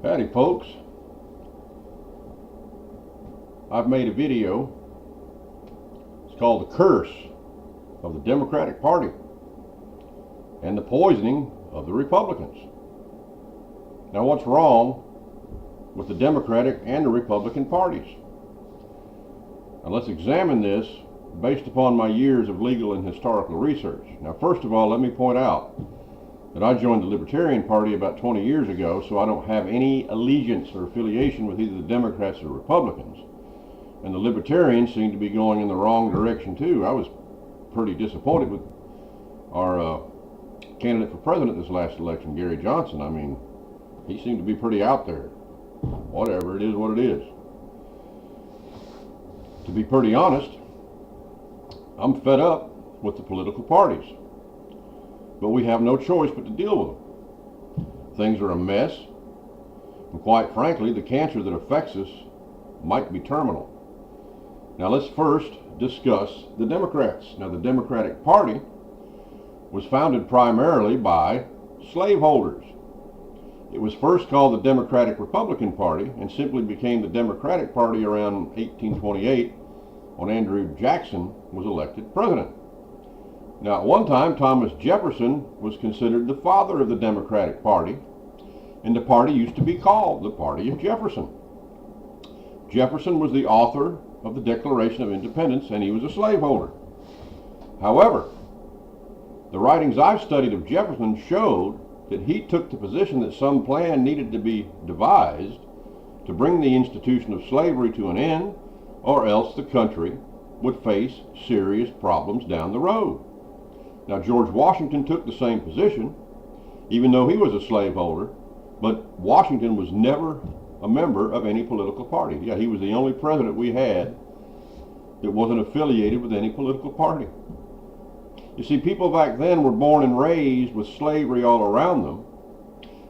Howdy folks, I've made a video. It's called The Curse of the Democratic Party and the Poisoning of the Republicans. Now what's wrong with the Democratic and the Republican parties? Now let's examine this based upon my years of legal and historical research. Now first of all, let me point out that I joined the Libertarian Party about 20 years ago, so I don't have any allegiance or affiliation with either the Democrats or Republicans. And the Libertarians seem to be going in the wrong direction too. I was pretty disappointed with our candidate for president this last election, Gary Johnson. I mean, he seemed to be pretty out there. Whatever, it is what it is. To be pretty honest, I'm fed up with the political parties. But we have no choice but to deal with them. Things are a mess, and quite frankly, the cancer that affects us might be terminal. Now let's first discuss the Democrats. Now the Democratic Party was founded primarily by slaveholders. It was first called the Democratic Republican Party and simply became the Democratic Party around 1828 when Andrew Jackson was elected president. Now, at one time, Thomas Jefferson was considered the father of the Democratic Party, and the party used to be called the Party of Jefferson. Jefferson was the author of the Declaration of Independence, and he was a slaveholder. However, the writings I've studied of Jefferson showed that he took the position that some plan needed to be devised to bring the institution of slavery to an end, or else the country would face serious problems down the road. Now, George Washington took the same position, even though he was a slaveholder, but Washington was never a member of any political party. Yeah, he was the only president we had that wasn't affiliated with any political party. You see, people back then were born and raised with slavery all around them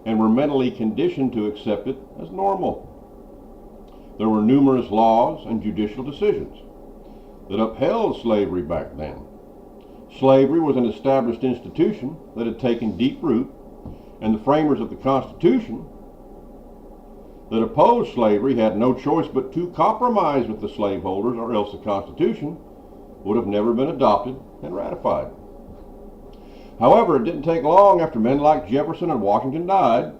and were mentally conditioned to accept it as normal. There were numerous laws and judicial decisions that upheld slavery back then. Slavery was an established institution that had taken deep root, and the framers of the Constitution that opposed slavery had no choice but to compromise with the slaveholders, or else the Constitution would have never been adopted and ratified. However, it didn't take long after men like Jefferson and Washington died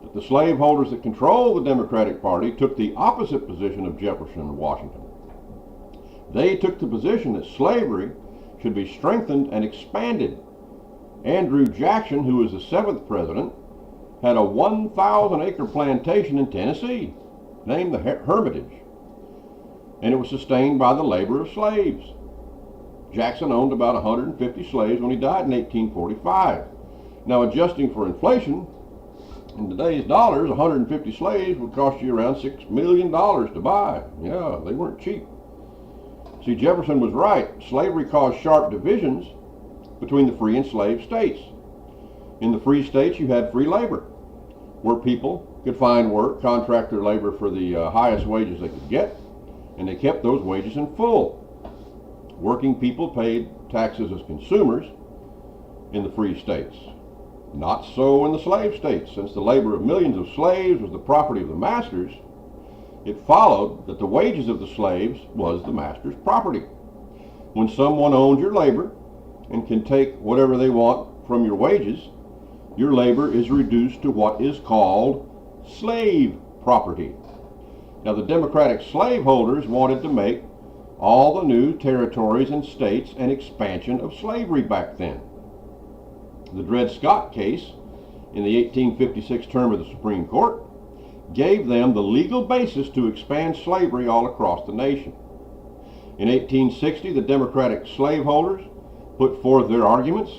that the slaveholders that controlled the Democratic Party took the opposite position of Jefferson and Washington. They took the position that slavery should be strengthened and expanded. Andrew Jackson, who was the 7th president, had a 1,000-acre plantation in Tennessee named the Hermitage, and it was sustained by the labor of slaves. Jackson owned about 150 slaves when he died in 1845. Now, adjusting for inflation, in today's dollars, 150 slaves would cost you around $6 million to buy. Yeah, they weren't cheap. See, Jefferson was right. Slavery caused sharp divisions between the free and slave states. In the free states, you had free labor, where people could find work, contract their labor for the highest wages they could get, and they kept those wages in full. Working people paid taxes as consumers in the free states. Not so in the slave states. Since the labor of millions of slaves was the property of the masters, it followed that the wages of the slaves was the master's property. When someone owns your labor and can take whatever they want from your wages, your labor is reduced to what is called slave property. Now, the Democratic slaveholders wanted to make all the new territories and states an expansion of slavery back then. The Dred Scott case in the 1856 term of the Supreme Court gave them the legal basis to expand slavery all across the nation. In 1860, the Democratic slaveholders put forth their arguments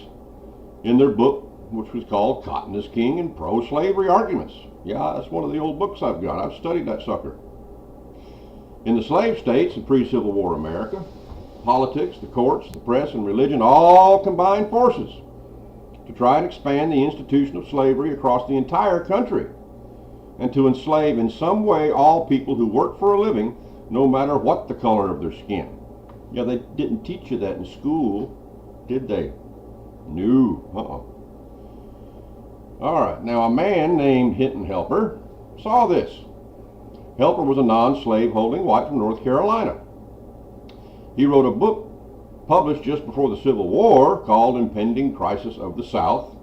in their book, which was called Cotton is King and Pro-Slavery Arguments. Yeah, that's one of the old books I've got. I've studied that sucker. In the slave states in pre-Civil War America, politics, the courts, the press, and religion all combined forces to try and expand the institution of slavery across the entire country, and to enslave in some way all people who work for a living, no matter what the color of their skin. Yeah, they didn't teach you that in school, did they? No. All right, now a man named Hinton Helper saw this. Helper was a non-slave-holding white from North Carolina. He wrote a book published just before the Civil War called Impending Crisis of the South,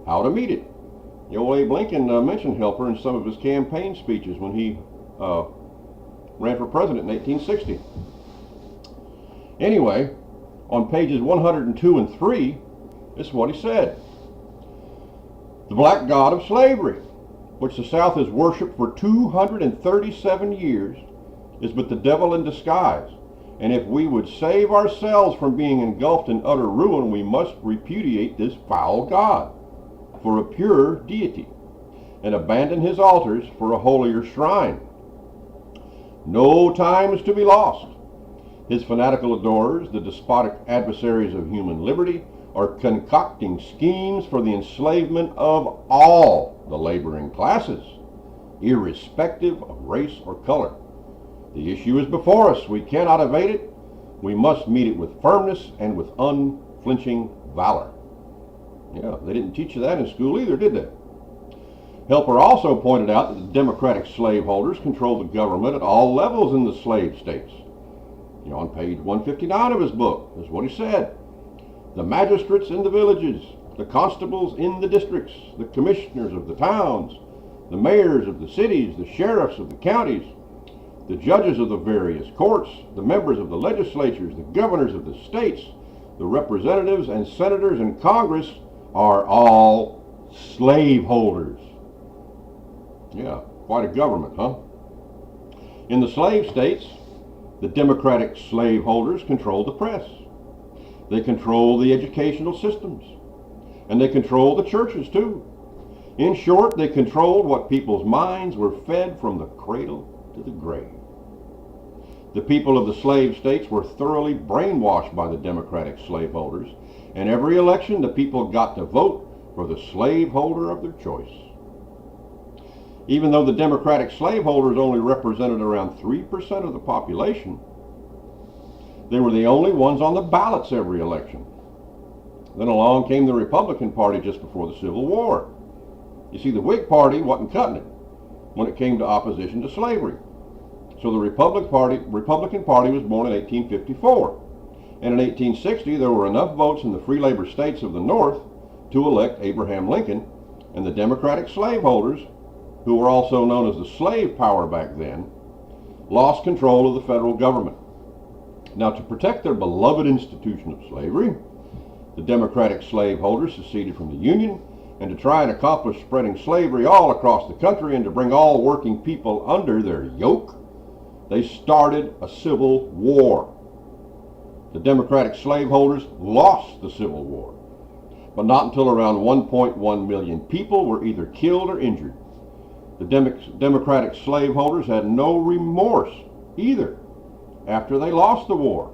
How to Meet It. The old Abe Lincoln mentioned Helper in some of his campaign speeches when he ran for president in 1860. Anyway, on pages 102 and 3, this is what he said. The black god of slavery, which the South has worshipped for 237 years, is but the devil in disguise. And if we would save ourselves from being engulfed in utter ruin, we must repudiate this foul god for a pure deity and abandon his altars for a holier shrine. No time is to be lost. His fanatical adorers, the despotic adversaries of human liberty, are concocting schemes for the enslavement of all the laboring classes, irrespective of race or color. The issue is before us. We cannot evade it. We must meet it with firmness and with unflinching valor. Yeah, they didn't teach you that in school either, did they? Helper also pointed out that the democratic slaveholders control the government at all levels in the slave states. On page 159 of his book, this is what he said. The magistrates in the villages, the constables in the districts, the commissioners of the towns, the mayors of the cities, the sheriffs of the counties, the judges of the various courts, the members of the legislatures, the governors of the states, the representatives and senators in Congress are all slaveholders. Yeah, quite a government, huh? In the slave states, the democratic slaveholders control the press. They control the educational systems. And they control the churches too. In short, they controlled what people's minds were fed from the cradle to the grave. The people of the slave states were thoroughly brainwashed by the democratic slaveholders, and every election the people got to vote for the slaveholder of their choice. Even though the democratic slaveholders only represented around 3% of the population, they were the only ones on the ballots every election. Then along came the Republican Party just before the Civil War. You see, the Whig Party wasn't cutting it when it came to opposition to slavery. So the Republican Party was born in 1854. And in 1860, there were enough votes in the free labor states of the North to elect Abraham Lincoln, and the democratic slaveholders, who were also known as the slave power back then, lost control of the federal government. Now, to protect their beloved institution of slavery, the democratic slaveholders seceded from the Union, and to try and accomplish spreading slavery all across the country and to bring all working people under their yoke, they started a civil war. The democratic slaveholders lost the Civil War, but not until around 1.1 million people were either killed or injured. The democratic slaveholders had no remorse either after they lost the war.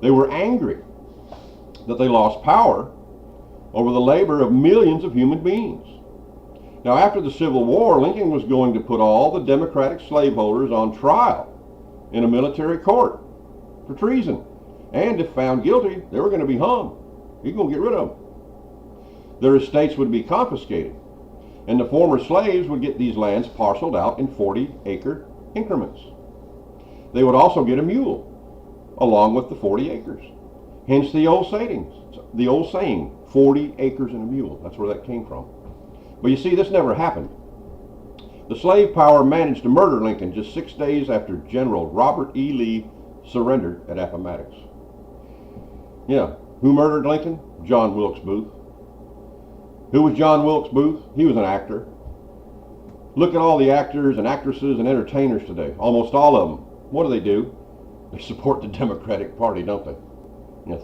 They were angry that they lost power over the labor of millions of human beings. Now, after the Civil War, Lincoln was going to put all the democratic slaveholders on trial in a military court for treason. And if found guilty, they were going to be hung. He's going to get rid of them. Their estates would be confiscated, and the former slaves would get these lands parceled out in 40-acre increments. They would also get a mule along with the 40 acres. Hence the old saying, 40 acres and a mule. That's where that came from. But you see, this never happened. The slave power managed to murder Lincoln just 6 days after General Robert E. Lee surrendered at Appomattox. Yeah, who murdered Lincoln? John Wilkes Booth. Who was John Wilkes Booth? He was an actor. Look at all the actors and actresses and entertainers today. Almost all of them. What do? They support the Democratic Party, don't they?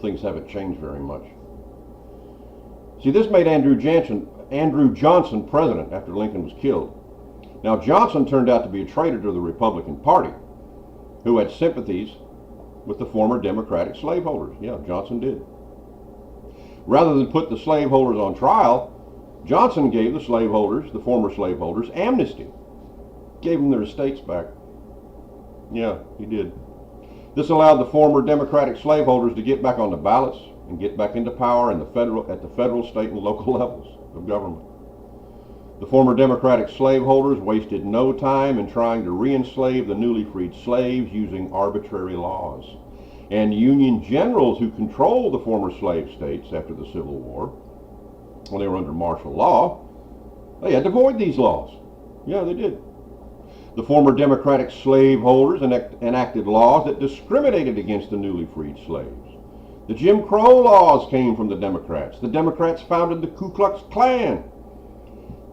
Things haven't changed very much. See, this made Andrew Johnson president after Lincoln was killed. Now, Johnson turned out to be a traitor to the Republican Party, who had sympathies with the former Democratic slaveholders. Yeah, Johnson did. Rather than put the slaveholders on trial, Johnson gave the slaveholders, the former slaveholders, amnesty. Gave them their estates back. Yeah, he did. This allowed the former Democratic slaveholders to get back on the ballots and get back into power at the federal, state, and local levels of government. The former Democratic slaveholders wasted no time in trying to re-enslave the newly freed slaves using arbitrary laws. And Union generals who controlled the former slave states after the Civil War, when they were under martial law, they had to void these laws. Yeah, they did. The former Democratic slaveholders enacted laws that discriminated against the newly freed slaves. The Jim Crow laws came from the Democrats. The Democrats founded the Ku Klux Klan.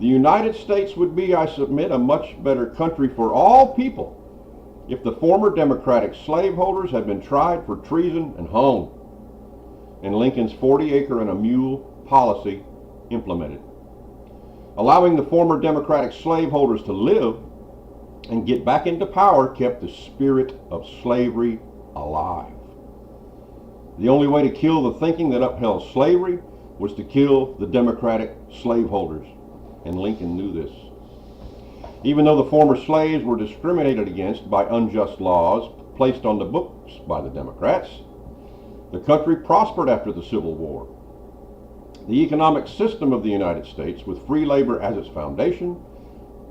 The United States would be, I submit, a much better country for all people if the former Democratic slaveholders had been tried for treason and hung, and Lincoln's 40-acre and a mule policy implemented. Allowing the former Democratic slaveholders to live and get back into power kept the spirit of slavery alive. The only way to kill the thinking that upheld slavery was to kill the Democratic slaveholders, and Lincoln knew this. Even though the former slaves were discriminated against by unjust laws placed on the books by the Democrats, the country prospered after the Civil War. The economic system of the United States, with free labor as its foundation,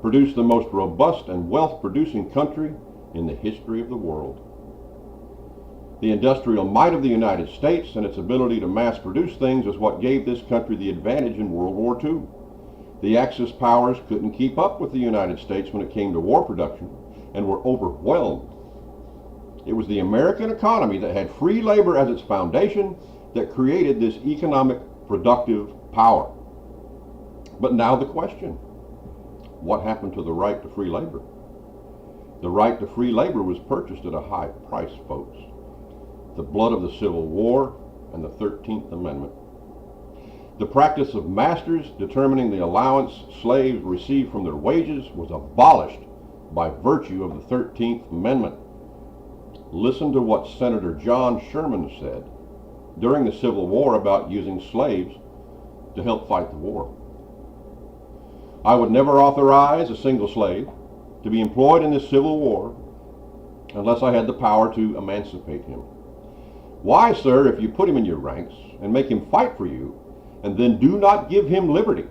produced the most robust and wealth-producing country in the history of the world. The industrial might of the United States and its ability to mass-produce things is what gave this country the advantage in World War II. The Axis powers couldn't keep up with the United States when it came to war production and were overwhelmed. It was the American economy that had free labor as its foundation that created this economic productive power. But now the question, what happened to the right to free labor? The right to free labor was purchased at a high price, folks. The blood of the Civil War and the 13th Amendment. The practice of masters determining the allowance slaves received from their wages was abolished by virtue of the 13th Amendment. Listen to what Senator John Sherman said during the Civil War about using slaves to help fight the war. I would never authorize a single slave to be employed in this Civil War unless I had the power to emancipate him. Why, sir, if you put him in your ranks and make him fight for you, and then do not give him liberty,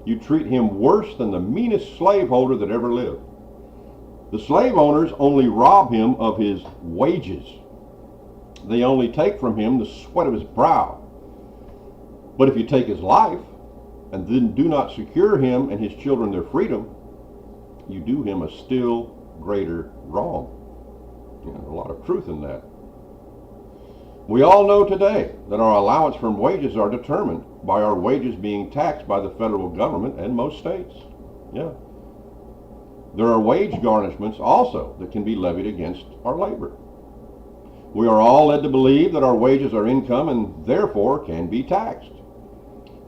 you treat him worse than the meanest slaveholder that ever lived. The slave owners only rob him of his wages. They only take from him the sweat of his brow. But if you take his life, and then do not secure him and his children their freedom, you do him a still greater wrong. There's a lot of truth in that. We all know today that our allowance from wages are determined by our wages being taxed by the federal government and most states. Yeah. There are wage garnishments also that can be levied against our labor. We are all led to believe that our wages are income and therefore can be taxed.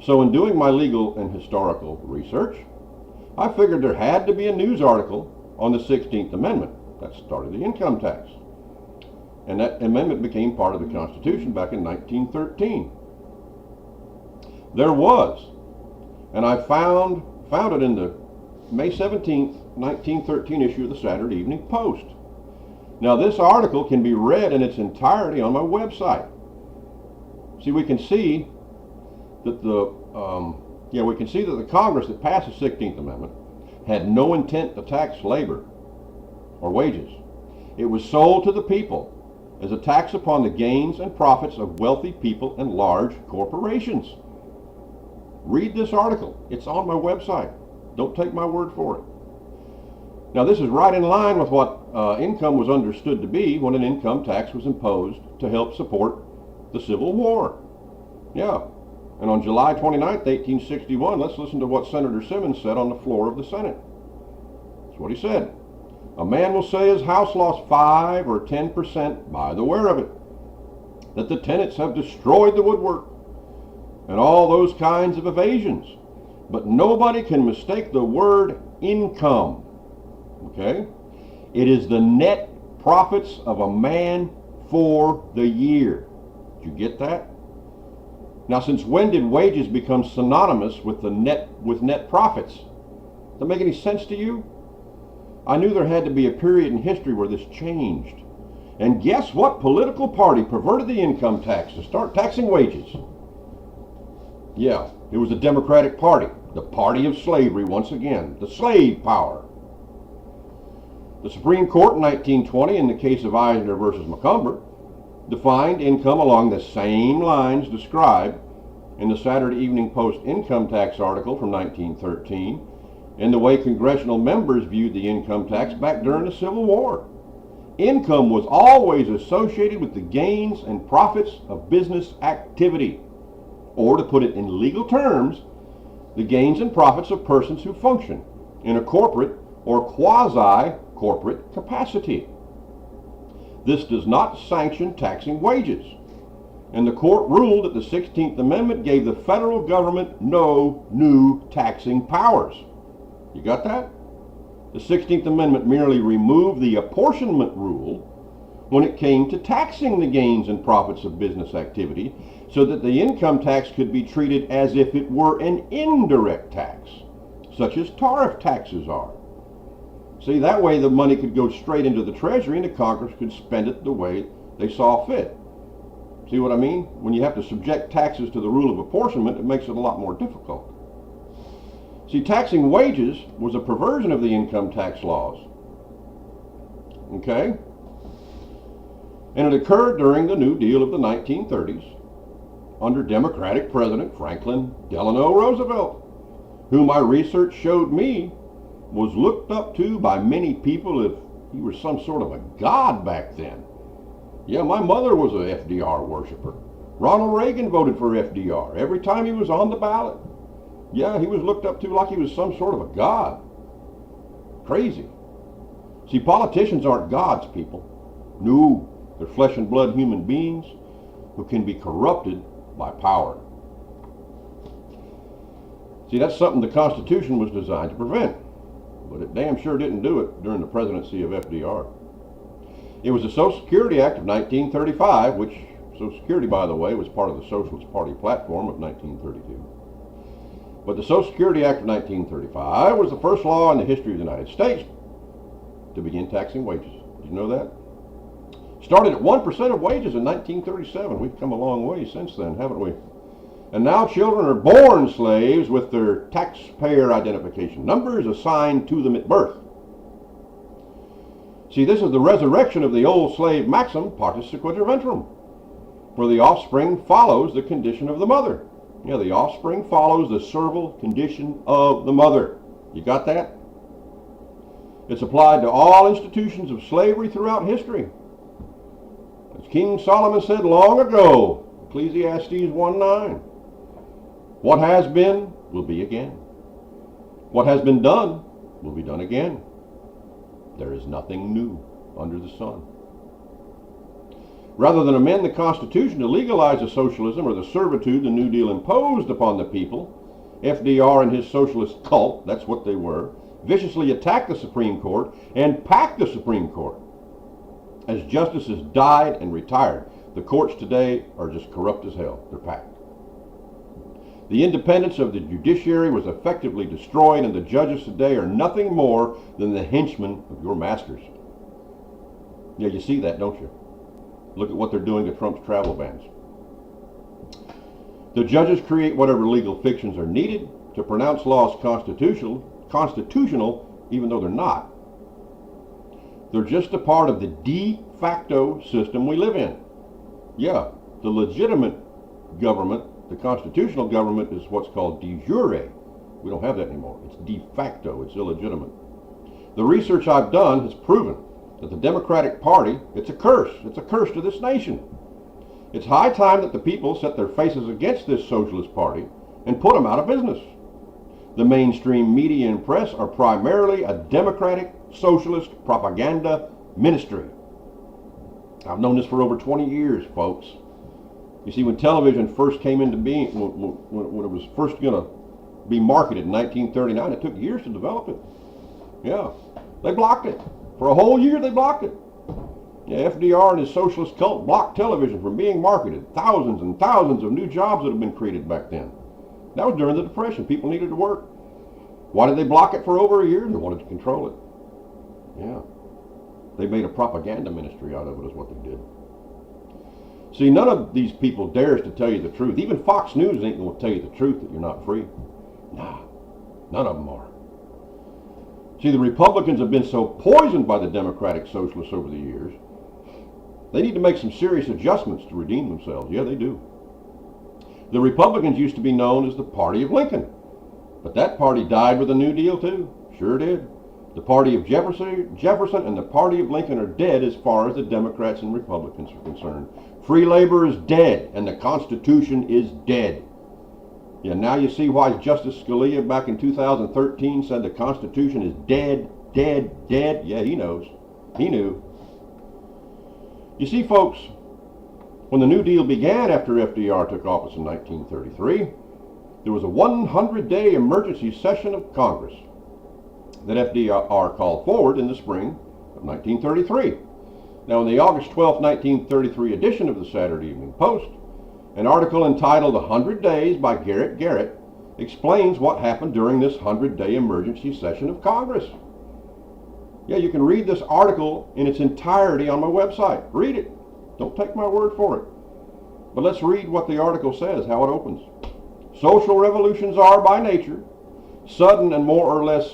So in doing my legal and historical research, I figured there had to be a news article on the 16th Amendment that started the income tax. And that amendment became part of the Constitution back in 1913. There was, and I found it in the May 17th, 1913 issue of the Saturday Evening Post. Now this article can be read in its entirety on my website. See, we can see that the Congress that passed the 16th Amendment had no intent to tax labor or wages. It was sold to the people as a tax upon the gains and profits of wealthy people and large corporations. Read this article. It's on my website. Don't take my word for it. Now this is right in line with what income was understood to be when an income tax was imposed to help support the Civil War. Yeah. And on July 29th, 1861, let's listen to what Senator Simmons said on the floor of the Senate. That's what he said. A man will say his house lost 5 or 10% by the wear of it, that the tenants have destroyed the woodwork, and all those kinds of evasions. But nobody can mistake the word income. Okay? It is the net profits of a man for the year. Did you get that? Now, since when did wages become synonymous with net profits? Does that make any sense to you? I knew there had to be a period in history where this changed. And guess what political party perverted the income tax to start taxing wages? Yeah, it was the Democratic Party. the party of slavery once again, the slave power. The Supreme Court in 1920, in the case of Eisner versus Macomber, defined income along the same lines described in the Saturday Evening Post income tax article from 1913 and the way congressional members viewed the income tax back during the Civil War. Income was always associated with the gains and profits of business activity, or to put it in legal terms, the gains and profits of persons who function in a corporate or quasi-corporate capacity. This does not sanction taxing wages, and the court ruled that the 16th Amendment gave the federal government no new taxing powers. You got that? The 16th Amendment merely removed the apportionment rule when it came to taxing the gains and profits of business activity, so that the income tax could be treated as if it were an indirect tax, such as tariff taxes are. See, that way the money could go straight into the Treasury and the Congress could spend it the way they saw fit. See what I mean? When you have to subject taxes to the rule of apportionment, it makes it a lot more difficult. See, taxing wages was a perversion of the income tax laws. Okay? And it occurred during the New Deal of the 1930s under Democratic President Franklin Delano Roosevelt, who my research showed me was looked up to by many people if he was some sort of a god back then. Yeah, my mother was a FDR worshiper. Ronald Reagan voted for FDR every time he was on the ballot. Yeah, he was looked up to like he was some sort of a god. Crazy. See, politicians aren't gods, people. No, they're flesh and blood human beings who can be corrupted by power. See, that's something the Constitution was designed to prevent, but it damn sure didn't do it during the presidency of FDR. It was the Social Security Act of 1935, which Social Security, by the way, was part of the Socialist Party platform of 1932. But the Social Security Act of 1935 was the first law in the history of the United States to begin taxing wages. Did you know that? Started at 1% of wages in 1937. We've come a long way since then, haven't we? And now children are born slaves with their taxpayer identification numbers assigned to them at birth. See, this is the resurrection of the old slave maxim, partus sequitur ventrum, for the offspring follows the condition of the mother. Yeah, the offspring follows the servile condition of the mother. You got that? It's applied to all institutions of slavery throughout history. As King Solomon said long ago, Ecclesiastes 1:9, what has been will be again. What has been done will be done again. There is nothing new under the sun. Rather than amend the Constitution to legalize the socialism or the servitude the New Deal imposed upon the people, FDR and his socialist cult, that's what they were, viciously attacked the Supreme Court and packed the Supreme Court. As justices died and retired, the courts today are just corrupt as hell. They're packed. The independence of the judiciary was effectively destroyed, and the judges today are nothing more than the henchmen of your masters. Yeah, you see that, don't you? Look at what they're doing to Trump's travel bans. The judges create whatever legal fictions are needed to pronounce laws constitutional, even though they're not. They're just a part of the de facto system we live in. Yeah, the legitimate government, the constitutional government, is what's called de jure. We don't have that anymore. It's de facto. It's illegitimate. The research I've done has proven that the Democratic Party, it's a curse. It's a curse to this nation. It's high time that the people set their faces against this socialist party and put them out of business. The mainstream media and press are primarily a Democratic socialist propaganda ministry. I've known this for over 20 years, folks. You see, when television first came into being, when it was first going to be marketed in 1939, it took years to develop it. Yeah, they blocked it. For a whole year, they blocked it. Yeah, FDR and his socialist cult blocked television from being marketed. Thousands and thousands of new jobs that have been created back then. That was during the Depression. People needed to work. Why did they block it for over a year? They wanted to control it. Yeah. They made a propaganda ministry out of it, is what they did. See, none of these people dares to tell you the truth. Even Fox News ain't going to tell you the truth that you're not free. Nah, None of them are. See, the Republicans have been so poisoned by the Democratic Socialists over the years, they need to make some serious adjustments to redeem themselves. Yeah, they do. The Republicans used to be known as the Party of Lincoln, but that party died with the New Deal too. Sure did. The party of Jefferson and the party of Lincoln are dead as far as the Democrats and Republicans are concerned. Free labor is dead, and the Constitution is dead. Yeah, now you see why Justice Scalia back in 2013 said the Constitution is dead, dead, dead. Yeah, he knows. He knew. You see, folks, when the New Deal began after FDR took office in 1933, there was a 100-day emergency session of Congress that FDR called forward in the spring of 1933. Now, in the August 12, 1933 edition of the Saturday Evening Post, an article entitled 100 Days by Garrett explains what happened during this 100-day emergency session of Congress. Yeah, you can read this article in its entirety on my website. Read it. Don't take my word for it. But let's read what the article says, how it opens. Social revolutions are, by nature, sudden and more or less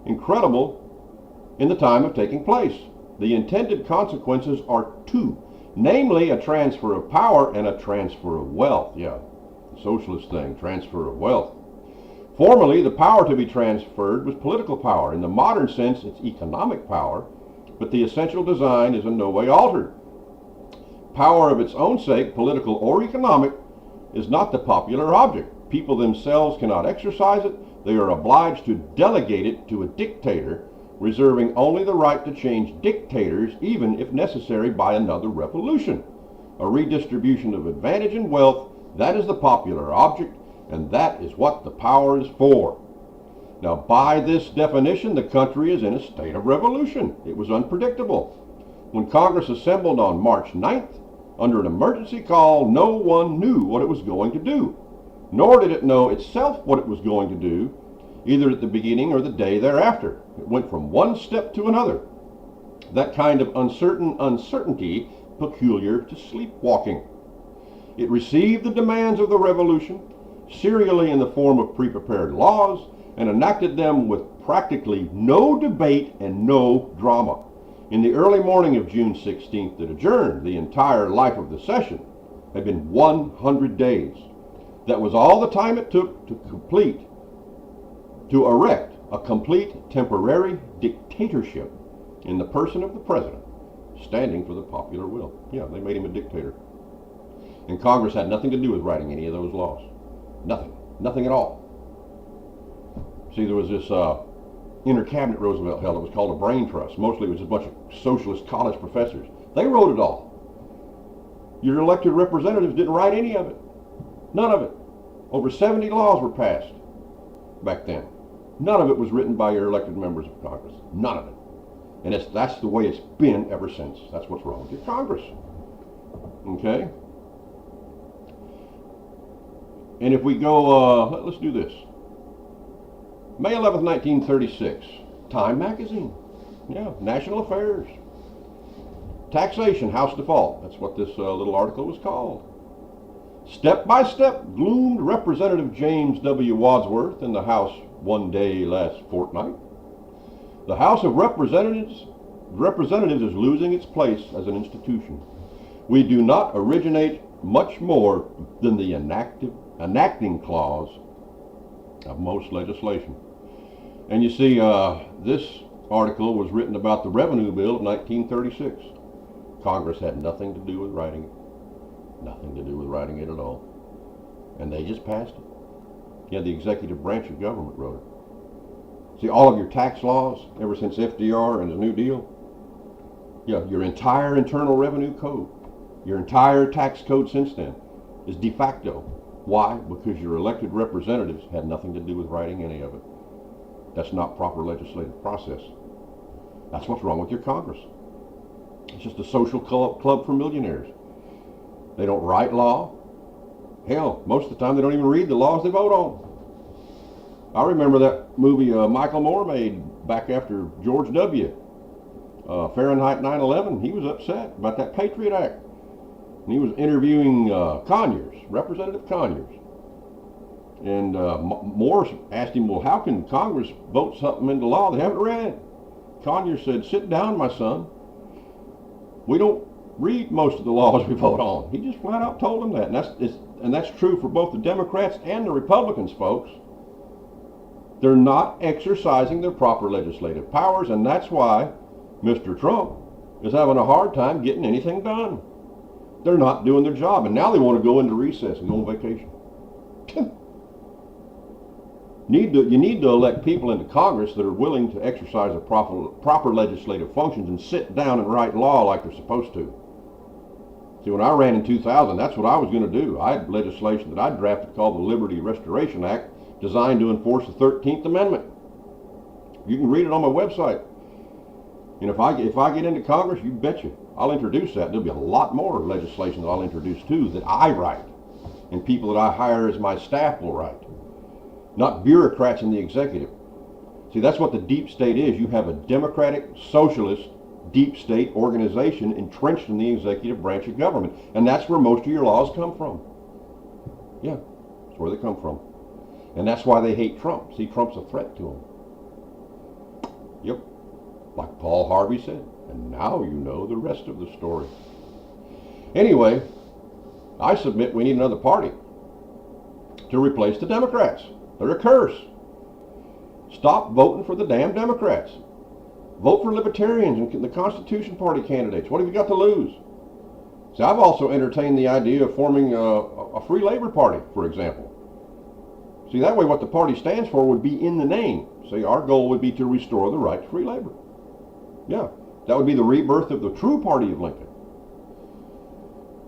incredible in the time of taking place. The intended consequences are two, namely a transfer of power and a transfer of wealth. Yeah, the socialist thing, transfer of wealth. Formerly, the power to be transferred was political power. In the modern sense, it's economic power, but the essential design is in no way altered. Power of its own sake, political or economic, is not the popular object. People themselves cannot exercise it. They are obliged to delegate it to a dictator, reserving only the right to change dictators, even if necessary, by another revolution. A redistribution of advantage and wealth, that is the popular object, and that is what the power is for. Now, by this definition, the country is in a state of revolution. It was unpredictable. When Congress assembled on March 9th, under an emergency call, no one knew what it was going to do, nor did it know itself what it was going to do, either at the beginning or the day thereafter. It went from one step to another. That kind of uncertainty peculiar to sleepwalking. It received the demands of the revolution, serially in the form of pre-prepared laws, and enacted them with practically no debate and no drama. In the early morning of June 16th, it adjourned. The entire life of the session had been 100 days. That was all the time it took to erect a complete temporary dictatorship in the person of the president, standing for the popular will. Yeah, they made him a dictator. And Congress had nothing to do with writing any of those laws. Nothing at all. See, there was this inner cabinet Roosevelt held. It was called a brain trust. Mostly it was a bunch of socialist college professors. They wrote it all. Your elected representatives didn't write any of it. None of it. Over 70 laws were passed back then. None of it was written by your elected members of Congress. None of it. And that's the way it's been ever since. That's what's wrong with your Congress. Okay? And if we go, let's do this. May 11th, 1936, Time magazine. Yeah, National Affairs. Taxation, House default. That's what this little article was called. Step by step, gloomed Representative James W. Wadsworth in the House one day last fortnight. The House of Representatives is losing its place as an institution. We do not originate much more than the enacting clause of most legislation. And you see, this article was written about the Revenue Bill of 1936. Congress had nothing to do with writing it. Nothing to do with writing it at all. And they just passed it. Yeah, the executive branch of government wrote it. See, all of your tax laws, ever since FDR and the New Deal, yeah, your entire Internal Revenue Code, your entire tax code since then, is de facto. Why? Because your elected representatives had nothing to do with writing any of it. That's not proper legislative process. That's what's wrong with your Congress. It's just a social club for millionaires. They don't write law. Hell, most of the time they don't even read the laws they vote on. I remember that movie Michael Moore made back after George W. Fahrenheit 9/11. He was upset about that Patriot Act. And he was interviewing Conyers, Representative Conyers. And Morris asked him, well, how can Congress vote something into law they haven't read? Conyers said, sit down, my son. We don't read most of the laws we vote on. He just flat out told him that. And that's true for both the Democrats and the Republicans, folks. They're not exercising their proper legislative powers, and that's why Mr. Trump is having a hard time getting anything done. They're not doing their job, and now they want to go into recess and go on vacation. You need to elect people into Congress that are willing to exercise the proper legislative functions and sit down and write law like they're supposed to. See, when I ran in 2000, that's what I was going to do. I had legislation that I drafted called the Liberty Restoration Act, designed to enforce the 13th Amendment. You can read it on my website. And if I get into Congress, you betcha, I'll introduce that. There'll be a lot more legislation that I'll introduce too that I write, and people that I hire as my staff will write. Not bureaucrats in the executive. See, that's what the deep state is. You have a democratic, socialist, deep state organization entrenched in the executive branch of government. And that's where most of your laws come from. Yeah, that's where they come from. And that's why they hate Trump. See, Trump's a threat to them. Yep, like Paul Harvey said. And now you know the rest of the story. Anyway, I submit we need another party to replace the Democrats. They're a curse. Stop voting for the damn Democrats. Vote for libertarians and the Constitution Party candidates. What have you got to lose? See, I've also entertained the idea of forming a free labor party, for example. See, that way what the party stands for would be in the name. See, our goal would be to restore the right to free labor. Yeah, that would be the rebirth of the true party of Lincoln.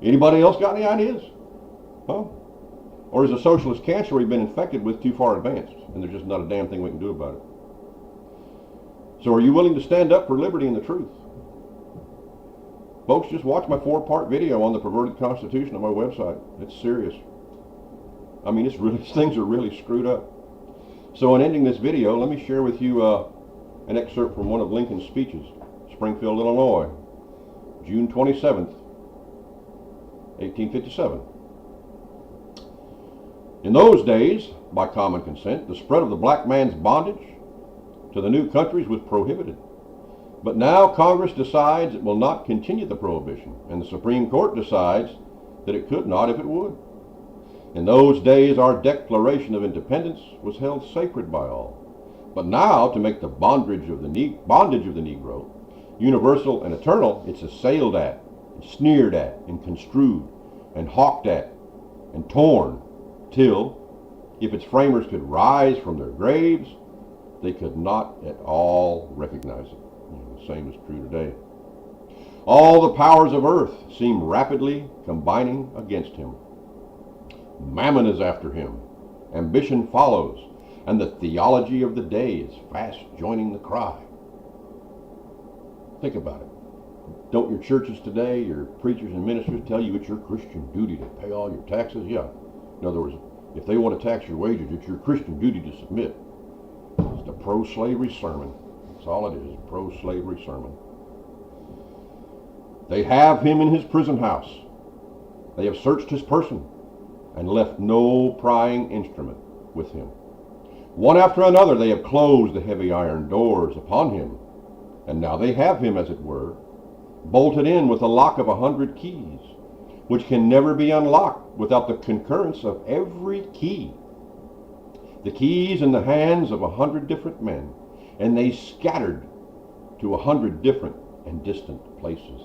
Anybody else got any ideas? Huh? Or is the socialist cancer we've been infected with too far advanced, and there's just not a damn thing we can do about it? So are you willing to stand up for liberty and the truth? Folks, just watch my 4-part video on the perverted Constitution on my website. It's serious. I mean, things are really screwed up. So in ending this video, let me share with you an excerpt from one of Lincoln's speeches, Springfield, Illinois, June 27th, 1857. In those days, by common consent, the spread of the black man's bondage to the new countries was prohibited. But now Congress decides it will not continue the prohibition, and the Supreme Court decides that it could not if it would. In those days, our Declaration of Independence was held sacred by all. But now, to make the bondage of the Negro universal and eternal, it's assailed at, and sneered at, and construed, and hawked at, and torn, till, if its framers could rise from their graves, they could not at all recognize it. The same is true today. All the powers of earth seem rapidly combining against him. Mammon is after him, ambition follows, and the theology of the day is fast joining the cry. Think about it. Don't your churches today, your preachers and ministers tell you it's your Christian duty to pay all your taxes? Yeah. In other words, if they want to tax your wages, it's your Christian duty to submit. It's the pro-slavery sermon. That's all it is, a pro-slavery sermon. They have him in his prison house. They have searched his person and left no prying instrument with him. One after another they have closed the heavy iron doors upon him, and now they have him, as it were, bolted in with a lock of 100 keys, which can never be unlocked without the concurrence of every key. The keys in the hands of 100 different men, and they scattered to 100 different and distant places.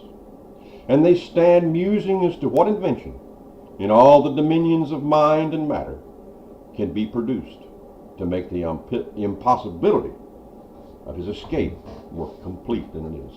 And they stand musing as to what invention, in all the dominions of mind and matter, can be produced to make the impossibility of his escape more complete than it is.